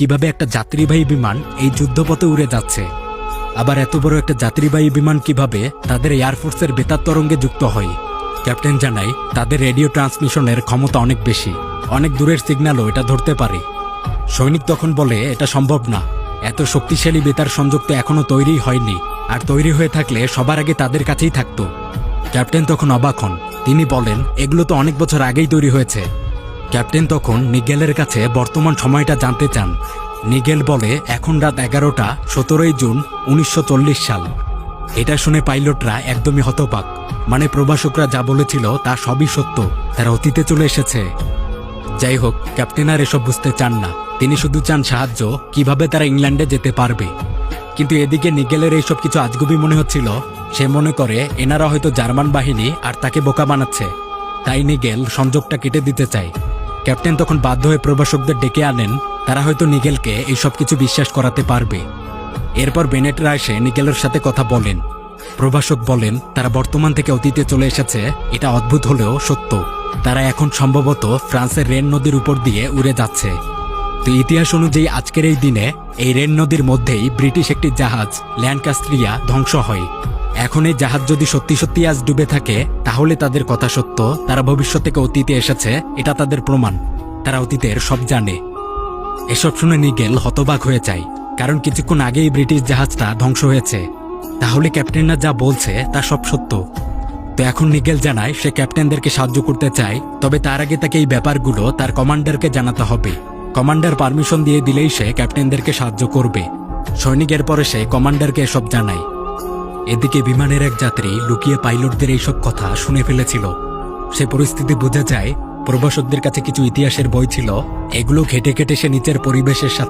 কিভাবে একটা যাত্রীবাহী বিমান এই যুদ্ধপথে উড়ে যাচ্ছে। আবার এত বড় একটা যাত্রীবাহী বিমান কিভাবে তাদের এয়ারফোর্সের বেতার তরঙ্গে যুক্ত হয়। ক্যাপ্টেন জানায় তাদের রেডিও ট্রান্সমিশনের ক্ষমতা অনেক বেশি, অনেক দূরের সিগন্যালও এটা ধরতে পারে। সৈনিক তখন বলে এটা সম্ভব না, এত শক্তিশালী বেতার সংযোগ তো এখনো তৈরি হয়নি, আর তৈরি হয়ে থাকলে সবার আগে তাদের কাছেই থাকতো। ক্যাপ্টেন তখন অবাক হন, তিনি বলেন এগুলো তো অনেক বছর আগেই তৈরি হয়েছে। ক্যাপ্টেন তখন নিগেলের কাছে বর্তমান সময়টা জানতে চান। নিগেল বলে এখন রাত 11টা 17 জুন 1940 সাল। এটা শুনে পাইলটরা একদমই হতবাক, মানে প্রভাষকরা যা বলেছিল তা সবই সত্য, তারা অতীতে চলে এসেছে। যাই হোক, ক্যাপ্টেন আর এসব বুঝতে চান না, তিনি শুধু চান সাহায্য, কিভাবে তারা ইংল্যান্ডে যেতে পারবে। কিন্তু এদিকে নিগেলের এইসব কিছু আজগুবি মনে হচ্ছিল। সে মনে করে এনারা হয়তো জার্মান বাহিনী আর তাকে বোকা বানাচ্ছে, তাই নিগেল সংযোগটা কেটে দিতে চায়। ক্যাপ্টেন তখন বাধ্য হয়ে প্রভাষকদের ডেকে আনেন, তারা হয়তো নিগেলকে এইসব কিছু বিশ্বাস করাতে পারবে। এরপর বেনেটরা এসে নিগেলের সাথে কথা বলেন। প্রভাষক বলেন তারা বর্তমান থেকে অতীতে চলে এসেছে, এটা অদ্ভুত হলেও সত্য। তারা এখন সম্ভবত ফ্রান্সের রেন নদীর উপর দিয়ে উড়ে যাচ্ছে। তো ইতিহাস অনুযায়ী আজকের এই দিনে এই রেন নদীর মধ্যেই ব্রিটিশ একটি জাহাজ ল্যান্কাস্ট্রিয়া ধ্বংস হয়। এখন এই জাহাজ যদি সত্যি সত্যি আজ ডুবে থাকে, তাহলে তাদের কথা সত্য, তারা ভবিষ্যৎ থেকে অতীতে এসেছে, এটা তাদের প্রমাণ। তারা অতীতের সব জানে। এসব শুনে নিগেল হতবাক হয়ে যায়, কারণ কিছুক্ষণ আগেই ব্রিটিশ জাহাজটা ধ্বংস হয়েছে। তাহলে ক্যাপ্টেনরা যা বলছে তা সব সত্য। তো এখন নিগেল জানায় সে ক্যাপ্টেনদেরকে সাহায্য করতে চায়, তবে তার আগে তাকে এই ব্যাপারগুলো তার কমান্ডারকে জানাতে হবে। কমান্ডার পারমিশন দিয়ে দিলেই সে ক্যাপ্টেনদেরকে সাহায্য করবে। সৈনিকের পরে সে কমান্ডারকে এসব জানায়। এদিকে বিমানের এক যাত্রী লুকিয়ে পাইলটদের এইসব কথা শুনে ফেলেছিল। সে পরিস্থিতি বোঝা যায়, প্রভাষকদের কাছে কিছু ইতিহাসের বই ছিল, এগুলো ঘেটে ঘেটে সে নিচের পরিবেশের সাথে